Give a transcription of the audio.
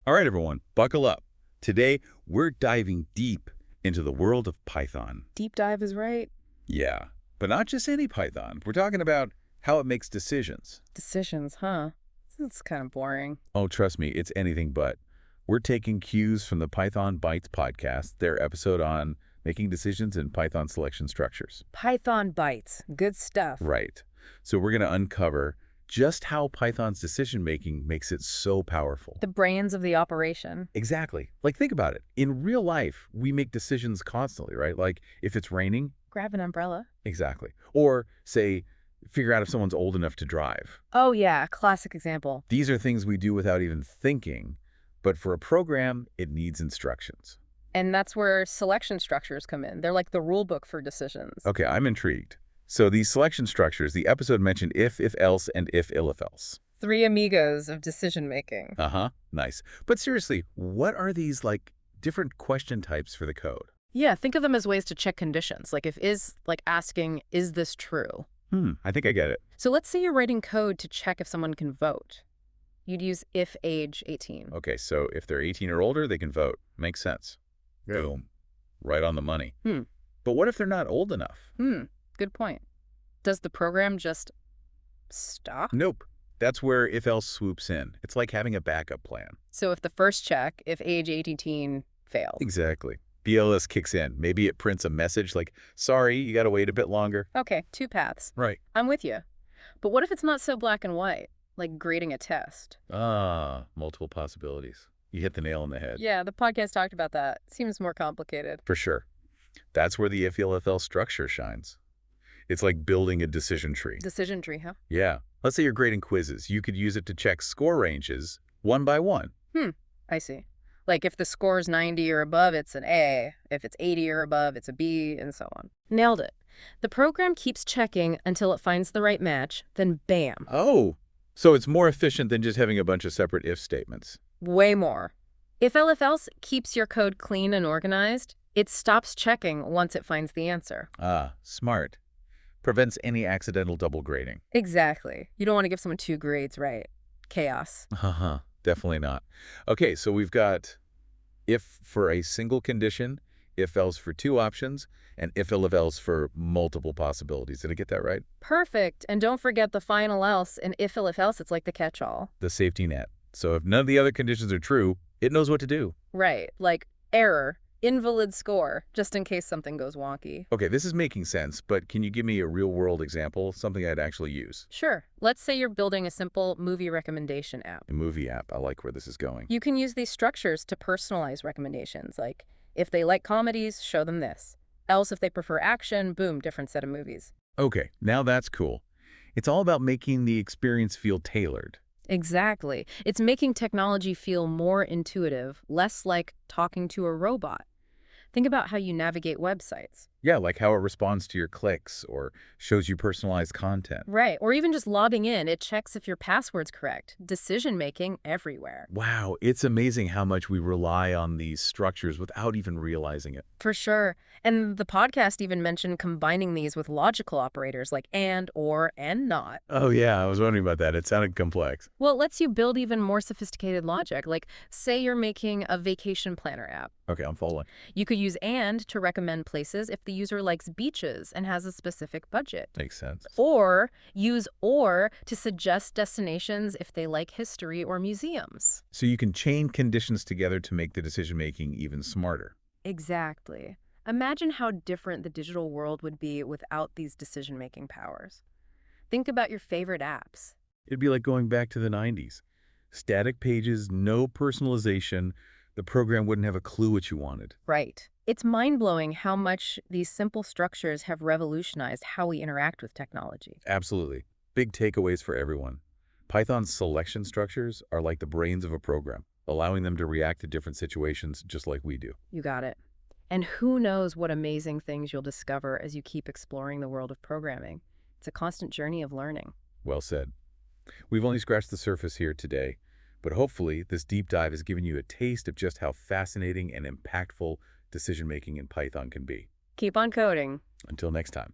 All right, everyone, buckle up. Today, we're diving deep into the world of Python. Deep dive is right. Yeah, but not just any Python. We're talking about how it makes decisions. Decisions, huh? It's kind of boring. Oh, trust me, it's anything but. We're taking cues from the Python Bytes podcast, their episode on making decisions in Python selection structures. Python bites. Good stuff. Right. So we're going to uncover just how Python's decision-making makes it so powerful. The brains of the operation. Exactly. Like, think about it. In real life, we make decisions constantly, right? Like, if it's raining. Grab an umbrella. Exactly. Or, say, figure out if someone's old enough to drive. Oh, yeah. Classic example. These are things we do without even thinking, but for a program, it needs instructions. And that's where selection structures come in. They're like the rule book for decisions. Okay, I'm intrigued. So these selection structures, the episode mentioned if-else, and if-elif-else. Three amigos of decision making. Uh-huh. Nice. But seriously, what are these, like, different question types for the code? Yeah, think of them as ways to check conditions. Like like asking, is this true? I think I get it. So let's say you're writing code to check if someone can vote. You'd use if age 18. Okay, so if they're 18 or older, they can vote. Makes sense. Yeah. Boom. Right on the money. Hmm. But what if they're not old enough? Good point. Does the program just stop? Nope. That's where if-else swoops in. It's like having a backup plan. So if the first check, if age 18 failed. Exactly. BLS kicks in. Maybe it prints a message like, sorry, you got to wait a bit longer. Okay, two paths. Right. I'm with you. But what if it's not so black and white, like grading a test? Ah, multiple possibilities. You hit the nail on the head. Yeah, the podcast talked about that. Seems more complicated. For sure. That's where the if-elif-else structure shines. It's like building a decision tree. Decision tree, huh? Yeah. Let's say you're grading quizzes. You could use it to check score ranges one by one. I see. Like if the score is 90 or above, it's an A. If it's 80 or above, it's a B, and so on. Nailed it. The program keeps checking until it finds the right match, then bam. Oh, so it's more efficient than just having a bunch of separate if statements. Way more. If-elif-else keeps your code clean and organized. It stops checking once it finds the answer. Ah, smart. Prevents any accidental double grading. Exactly. You don't want to give someone 2 grades, right? Chaos. Definitely not. Okay, so we've got if for a single condition, if-else for 2 options, and if-elif-else for multiple possibilities. Did I get that right? Perfect. And don't forget the final else. And if-elif-else, it's like the catch-all. The safety net. So if none of the other conditions are true, it knows what to do. Right. Like error. Invalid score, just in case something goes wonky. Okay, this is making sense, but can you give me a real-world example, something I'd actually use? Sure. Let's say you're building a simple movie recommendation app. A movie app. I like where this is going. You can use these structures to personalize recommendations, like if they like comedies, show them this. Else, if they prefer action, boom, different set of movies. Okay, now that's cool. It's all about making the experience feel tailored. Exactly. It's making technology feel more intuitive, less like talking to a robot. Think about how you navigate websites. Yeah, like how it responds to your clicks or shows you personalized content. Right, or even just logging in, it checks if your password's correct. Decision-making everywhere. Wow, it's amazing how much we rely on these structures without even realizing it. For sure. And the podcast even mentioned combining these with logical operators like and, or, and not. Oh yeah, I was wondering about that. It sounded complex. Well, it lets you build even more sophisticated logic. Like, say you're making a vacation planner app. Okay, I'm following. You could use and to recommend places if the user likes beaches and has a specific budget. Makes sense. Or use or to suggest destinations if they like history or museums. So you can chain conditions together to make the decision-making even smarter. Exactly. Imagine how different the digital world would be without these decision-making powers. Think about your favorite apps. It'd be like going back to the 90s. Static pages, no personalization. The program wouldn't have a clue what you wanted. Right. It's mind-blowing how much these simple structures have revolutionized how we interact with technology. Absolutely. Big takeaways for everyone. Python's selection structures are like the brains of a program, allowing them to react to different situations just like we do. You got it. And who knows what amazing things you'll discover as you keep exploring the world of programming. It's a constant journey of learning. Well said. We've only scratched the surface here today, but hopefully this deep dive has given you a taste of just how fascinating and impactful decision-making in Python can be. Keep on coding. Until next time.